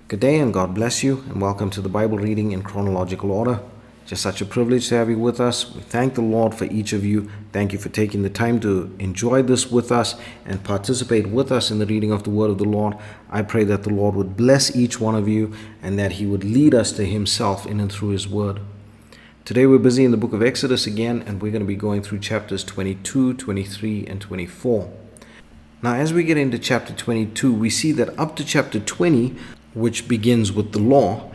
Good day and God bless you, and welcome to the Bible reading in chronological order. Just such a privilege to have you with us. We thank the Lord for each of you. Thank you for taking the time to enjoy this with us and participate with us in the reading of the Word of the Lord. I pray that the Lord would bless each one of you and that He would lead us to Himself in and through His Word. Today we're busy in the book of Exodus again, and we're going to be going through chapters 22, 23, and 24. Now, as we get into chapter 22, we see that up to chapter 20, which begins with the law,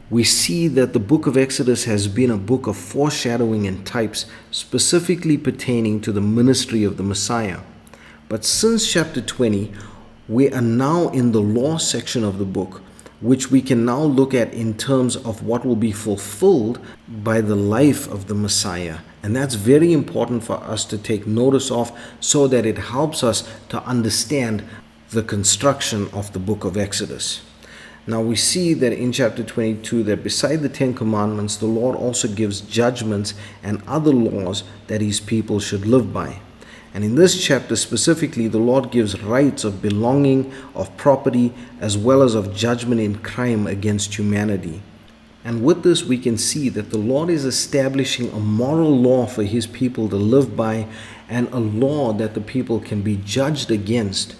we see that the book of Exodus has been a book of foreshadowing and types specifically pertaining to the ministry of the Messiah. But since chapter 20, we are now in the law section of the book, which we can now look at in terms of what will be fulfilled by the life of the Messiah. And that's very important for us to take notice of so that it helps us to understand the construction of the book of Exodus. Now we see that in chapter 22 that beside the Ten Commandments, the Lord also gives judgments and other laws that His people should live by. And in this chapter specifically, the Lord gives rights of belonging, of property, as well as of judgment in crime against humanity. And with this, we can see that the Lord is establishing a moral law for His people to live by and a law that the people can be judged against.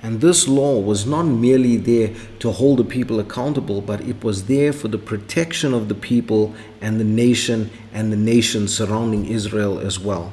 And this law was not merely there to hold the people accountable, but it was there for the protection of the people and the nations surrounding Israel as well.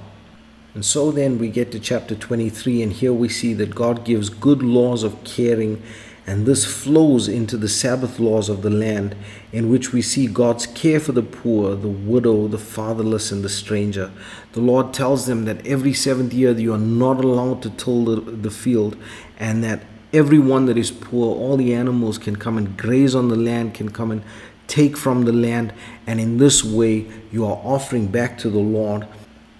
And so then we get to chapter 23, and here we see that God gives good laws of caring, and this flows into the Sabbath laws of the land, in which we see God's care for the poor, the widow, the fatherless, and the stranger. The Lord tells them that every seventh year you are not allowed to till the field, and that everyone that is poor, all the animals can come and graze on the land, can come and take from the land, and in this way you are offering back to the Lord,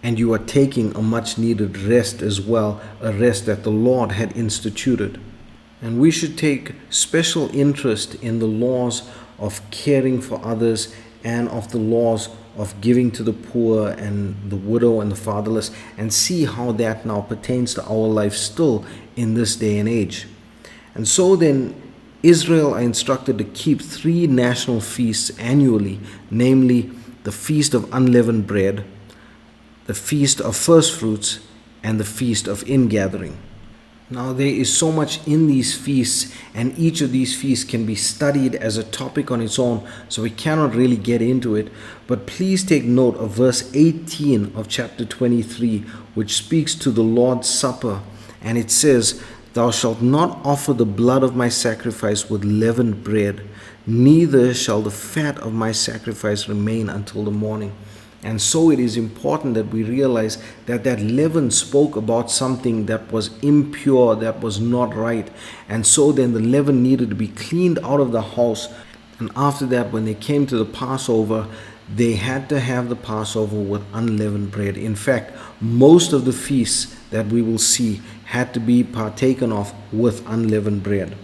and you are taking a much needed rest as well, a rest that the Lord had instituted. And we should take special interest in the laws of caring for others and of the laws of giving to the poor and the widow and the fatherless, and see how that now pertains to our life still in this day and age. And so then Israel are instructed to keep 3 national feasts annually, namely the Feast of Unleavened Bread, the Feast of First Fruits, and the Feast of Ingathering. Now there is so much in these feasts, and each of these feasts can be studied as a topic on its own, so we cannot really get into it. But please take note of verse 18 of chapter 23, which speaks to the Lord's Supper, and it says, "Thou shalt not offer the blood of my sacrifice with leavened bread, neither shall the fat of my sacrifice remain until the morning." And so it is important that we realize that that leaven spoke about something that was impure, that was not right. And so then the leaven needed to be cleaned out of the house. And after that, when they came to the Passover, they had to have the Passover with unleavened bread. In fact, most of the feasts that we will see had to be partaken of with unleavened bread.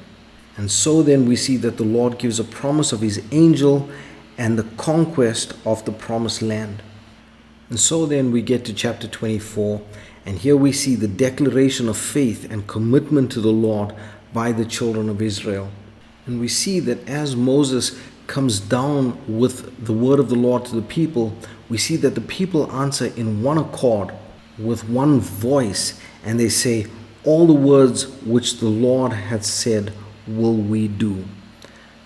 And so then we see that the Lord gives a promise of His angel and the conquest of the promised land. And so then we get to chapter 24, and here we see the declaration of faith and commitment to the Lord by the children of Israel. And we see that as Moses comes down with the word of the Lord to the people, we see that the people answer in one accord, with one voice, and they say, "All the words which the Lord hath said will we do."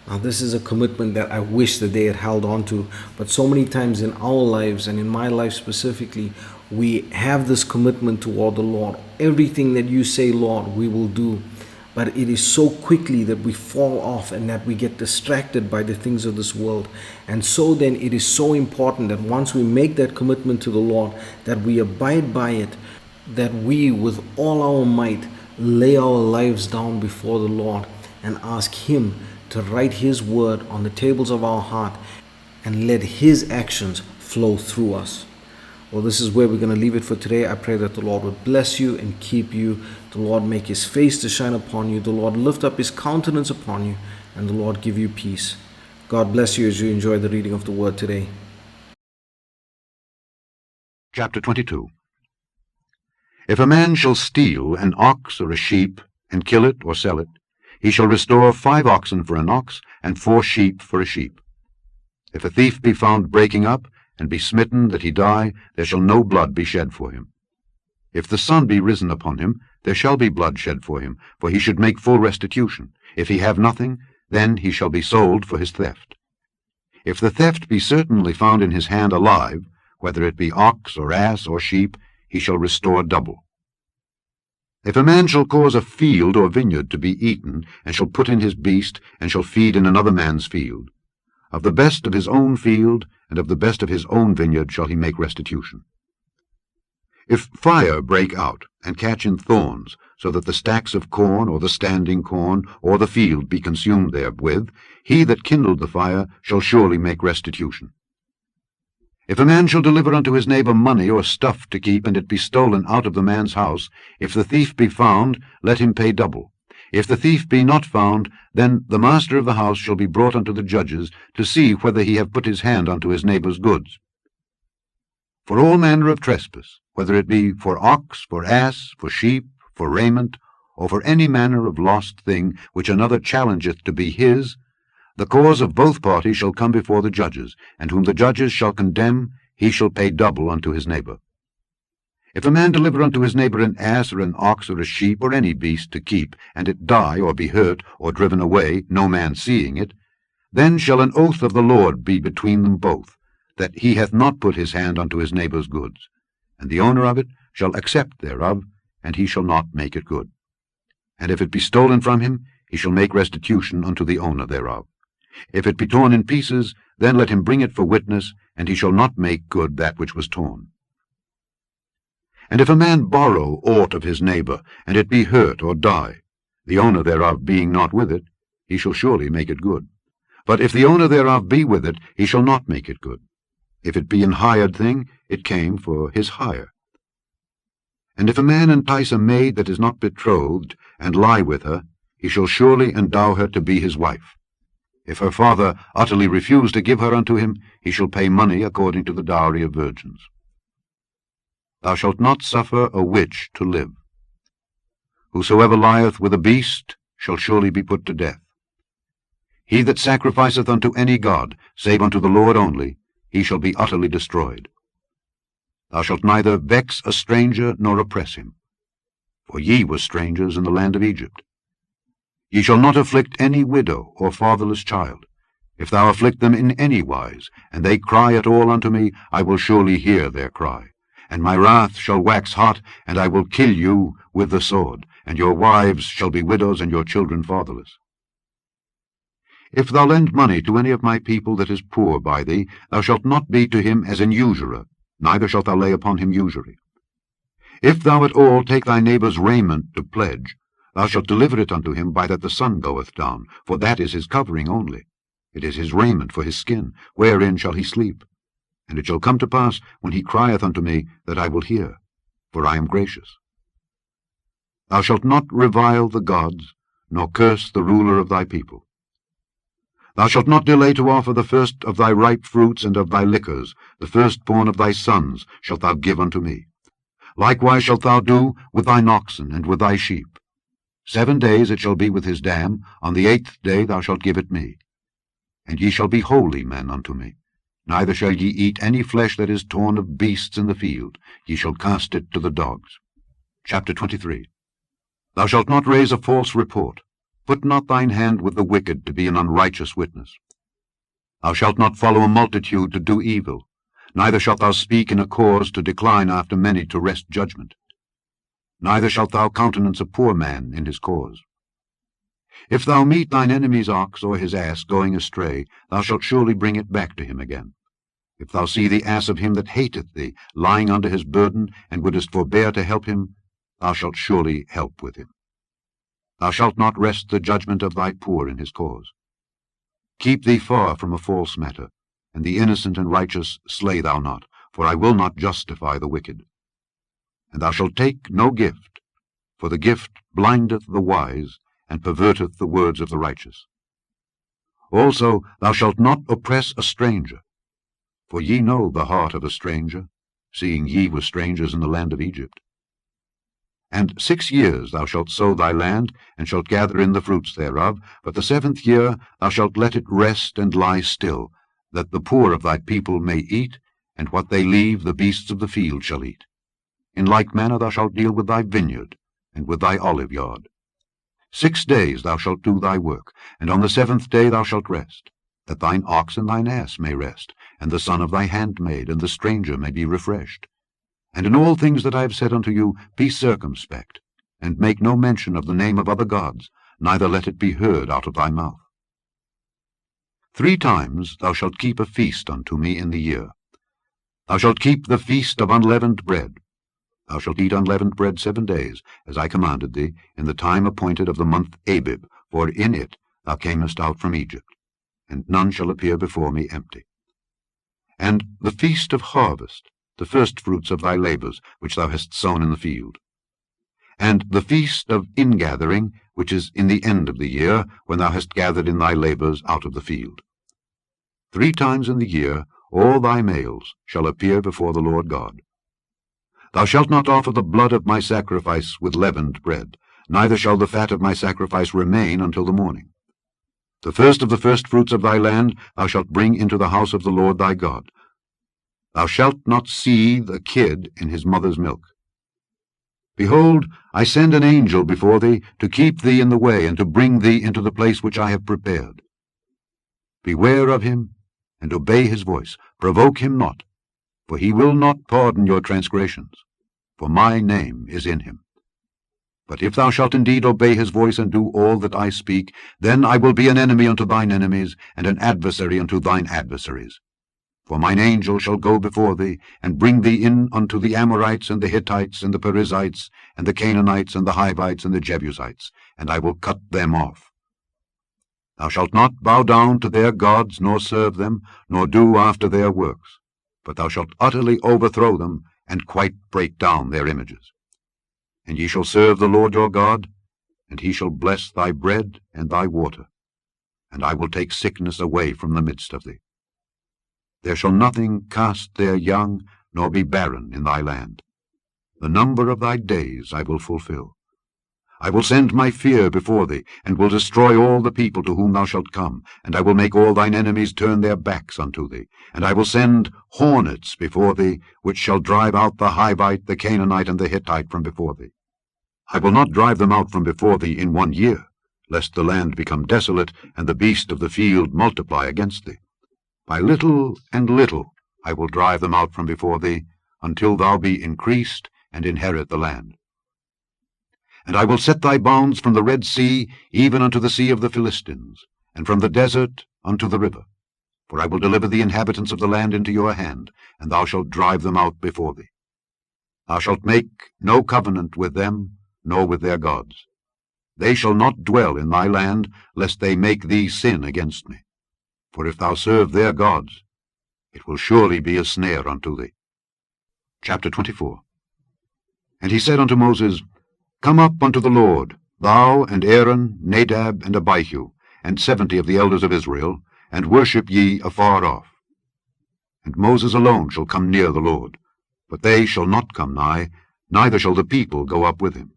Now this is a commitment that I wish that they had held on to, but so many times in our lives, and in my life specifically, we have this commitment toward the Lord. Everything that you say, Lord, we will do. But it is so quickly that we fall off and that we get distracted by the things of this world. And so then it is so important that once we make that commitment to the Lord, that we abide by it, that we with all our might lay our lives down before the Lord and ask Him to write His word on the tables of our heart and let His actions flow through us. Well, this is where we're going to leave it for today. I pray that the Lord would bless you and keep you. The Lord make His face to shine upon you. The Lord lift up His countenance upon you, and the Lord give you peace. God bless you as you enjoy the reading of the word today. Chapter 22. If a man shall steal an ox or a sheep, and kill it or sell it, he shall restore 5 oxen for an ox, and 4 sheep for a sheep. If a thief be found breaking up, and be smitten that he die, there shall no blood be shed for him. If the sun be risen upon him, there shall be blood shed for him, for he should make full restitution. If he have nothing, then he shall be sold for his theft. If the theft be certainly found in his hand alive, whether it be ox or ass or sheep, he shall restore double. If a man shall cause a field or vineyard to be eaten, and shall put in his beast, and shall feed in another man's field, of the best of his own field and of the best of his own vineyard shall he make restitution. If fire break out, and catch in thorns, so that the stacks of corn, or the standing corn, or the field be consumed therewith, he that kindled the fire shall surely make restitution. If a man shall deliver unto his neighbor money or stuff to keep, and it be stolen out of the man's house, if the thief be found, let him pay double. If the thief be not found, then the master of the house shall be brought unto the judges, to see whether he have put his hand unto his neighbor's goods. For all manner of trespass, whether it be for ox, for ass, for sheep, for raiment, or for any manner of lost thing which another challengeth to be his, the cause of both parties shall come before the judges, and whom the judges shall condemn, he shall pay double unto his neighbor. If a man deliver unto his neighbor an ass or an ox or a sheep or any beast to keep, and it die or be hurt or driven away, no man seeing it, then shall an oath of the Lord be between them both, that he hath not put his hand unto his neighbor's goods, and the owner of it shall accept thereof, and he shall not make it good. And if it be stolen from him, he shall make restitution unto the owner thereof. If it be torn in pieces, then let him bring it for witness, and he shall not make good that which was torn. And if a man borrow aught of his neighbor, and it be hurt or die, the owner thereof being not with it, he shall surely make it good. But if the owner thereof be with it, he shall not make it good. If it be an hired thing, it came for his hire. And if a man entice a maid that is not betrothed, and lie with her, he shall surely endow her to be his wife. If her father utterly refuse to give her unto him, he shall pay money according to the dowry of virgins. Thou shalt not suffer a witch to live. Whosoever lieth with a beast shall surely be put to death. He that sacrificeth unto any god, save unto the Lord only, he shall be utterly destroyed. Thou shalt neither vex a stranger nor oppress him, for ye were strangers in the land of Egypt. Ye shall not afflict any widow or fatherless child. If thou afflict them in any wise, and they cry at all unto me, I will surely hear their cry. And my wrath shall wax hot, and I will kill you with the sword, and your wives shall be widows, and your children fatherless. If thou lend money to any of my people that is poor by thee, thou shalt not be to him as an usurer, neither shalt thou lay upon him usury. If thou at all take thy neighbour's raiment to pledge, thou shalt deliver it unto him by that the sun goeth down, for that is his covering only. It is his raiment for his skin, wherein shall he sleep. And it shall come to pass, when he crieth unto me, that I will hear, for I am gracious. Thou shalt not revile the gods, nor curse the ruler of thy people. Thou shalt not delay to offer the first of thy ripe fruits and of thy liquors, the firstborn of thy sons shalt thou give unto me. Likewise shalt thou do with thine oxen and with thy sheep. 7 days it shall be with his dam, on the 8th day thou shalt give it me. And ye shall be holy men unto me. Neither shall ye eat any flesh that is torn of beasts in the field. Ye shall cast it to the dogs. Chapter 23. Thou shalt not raise a false report. Put not thine hand with the wicked to be an unrighteous witness. Thou shalt not follow a multitude to do evil. Neither shalt thou speak in a cause to decline after many to wrest judgment. Neither shalt thou countenance a poor man in his cause. If thou meet thine enemy's ox or his ass going astray, thou shalt surely bring it back to him again. If thou see the ass of him that hateth thee lying under his burden, and wouldest forbear to help him, thou shalt surely help with him. Thou shalt not wrest the judgment of thy poor in his cause. Keep thee far from a false matter, and the innocent and righteous slay thou not, for I will not justify the wicked. And thou shalt take no gift, for the gift blindeth the wise, and perverteth the words of the righteous. Also thou shalt not oppress a stranger, for ye know the heart of a stranger, seeing ye were strangers in the land of Egypt. And 6 years thou shalt sow thy land, and shalt gather in the fruits thereof, but the 7th year thou shalt let it rest and lie still, that the poor of thy people may eat, and what they leave the beasts of the field shall eat. In like manner thou shalt deal with thy vineyard, and with thy olive yard. 6 days thou shalt do thy work, and on the 7th day thou shalt rest, that thine ox and thine ass may rest, and the son of thy handmaid and the stranger may be refreshed. And in all things that I have said unto you, be circumspect, and make no mention of the name of other gods, neither let it be heard out of thy mouth. 3 times thou shalt keep a feast unto me in the year. Thou shalt keep the feast of unleavened bread. Thou shalt eat unleavened bread 7 days, as I commanded thee, in the time appointed of the month Abib, for in it thou camest out from Egypt, and none shall appear before me empty. And the feast of harvest, the firstfruits of thy labors, which thou hast sown in the field. And the feast of ingathering, which is in the end of the year, when thou hast gathered in thy labors out of the field. 3 times in the year all thy males shall appear before the Lord God. Thou shalt not offer the blood of my sacrifice with leavened bread, neither shall the fat of my sacrifice remain until the morning. The first of the firstfruits of thy land thou shalt bring into the house of the Lord thy God. Thou shalt not seethe a kid in his mother's milk. Behold, I send an angel before thee, to keep thee in the way, and to bring thee into the place which I have prepared. Beware of him, and obey his voice. Provoke him not, for he will not pardon your transgressions, for my name is in him. But if thou shalt indeed obey his voice, and do all that I speak, then I will be an enemy unto thine enemies, and an adversary unto thine adversaries. For mine angel shall go before thee, and bring thee in unto the Amorites, and the Hittites, and the Perizzites, and the Canaanites, and the Hivites, and the Jebusites, and I will cut them off. Thou shalt not bow down to their gods, nor serve them, nor do after their works, but thou shalt utterly overthrow them, and quite break down their images. And ye shall serve the Lord your God, and he shall bless thy bread and thy water, and I will take sickness away from the midst of thee. There shall nothing cast their young, nor be barren in thy land. The number of thy days I will fulfill. I will send my fear before thee, and will destroy all the people to whom thou shalt come, and I will make all thine enemies turn their backs unto thee. And I will send hornets before thee, which shall drive out the Hivite, the Canaanite, and the Hittite from before thee. I will not drive them out from before thee in 1 year, lest the land become desolate, and the beast of the field multiply against thee. By little and little I will drive them out from before thee, until thou be increased, and inherit the land. And I will set thy bounds from the Red Sea even unto the sea of the Philistines, and from the desert unto the river. For I will deliver the inhabitants of the land into your hand, and thou shalt drive them out before thee. Thou shalt make no covenant with them, nor with their gods. They shall not dwell in thy land, lest they make thee sin against me. For if thou serve their gods, it will surely be a snare unto thee. Chapter 24. And he said unto Moses, Come up unto the Lord, thou and Aaron, Nadab, and Abihu, and 70 of the elders of Israel, and worship ye afar off. And Moses alone shall come near the Lord, but they shall not come nigh, neither shall the people go up with him.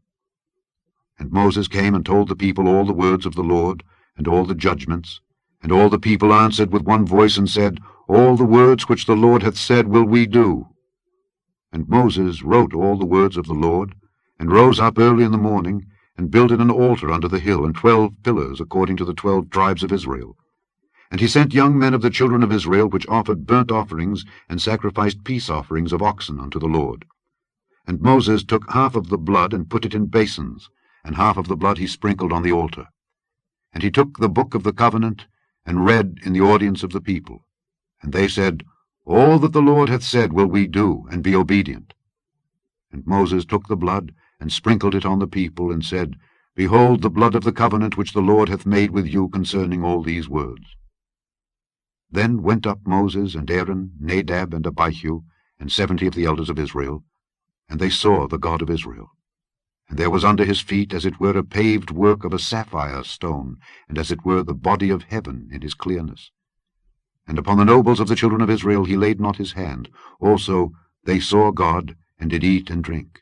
And Moses came and told the people all the words of the Lord, and all the judgments. And all the people answered with one voice, and said, All the words which the Lord hath said will we do. And Moses wrote all the words of the Lord, and rose up early in the morning, and builded an altar under the hill, and 12 pillars, according to the 12 tribes of Israel. And he sent young men of the children of Israel, which offered burnt offerings, and sacrificed peace offerings of oxen unto the Lord. And Moses took half of the blood, and put it in basins, and half of the blood he sprinkled on the altar. And he took the book of the covenant, and read in the audience of the people. And they said, All that the Lord hath said will we do, and be obedient. And Moses took the blood, and sprinkled it on the people, and said, Behold the blood of the covenant which the Lord hath made with you concerning all these words. Then went up Moses and Aaron, Nadab and Abihu, and 70 of the elders of Israel, and they saw the God of Israel. And there was under his feet as it were a paved work of a sapphire stone, and as it were the body of heaven in his clearness. And upon the nobles of the children of Israel he laid not his hand. Also they saw God, and did eat and drink.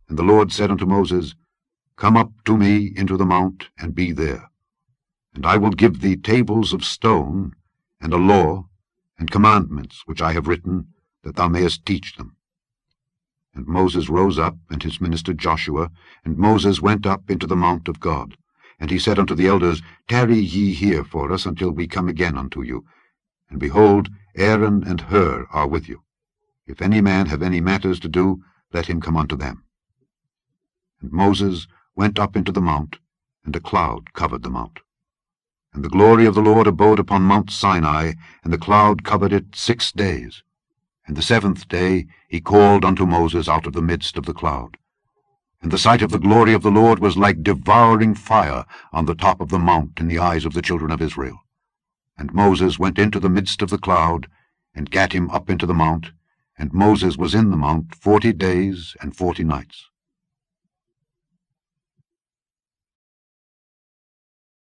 And the Lord said unto Moses, Come up to me into the mount, and be there. And I will give thee tables of stone, and a law, and commandments which I have written, that thou mayest teach them. And Moses rose up, and his minister Joshua, and Moses went up into the mount of God. And he said unto the elders, Tarry ye here for us until we come again unto you. And behold, Aaron and Hur are with you. If any man have any matters to do, let him come unto them. And Moses went up into the mount, and a cloud covered the mount. And the glory of the Lord abode upon Mount Sinai, and the cloud covered it 6 days. And the 7th day he called unto Moses out of the midst of the cloud. And the sight of the glory of the Lord was like devouring fire on the top of the mount in the eyes of the children of Israel. And Moses went into the midst of the cloud, and gat him up into the mount, and Moses was in the mount 40 days and 40 nights.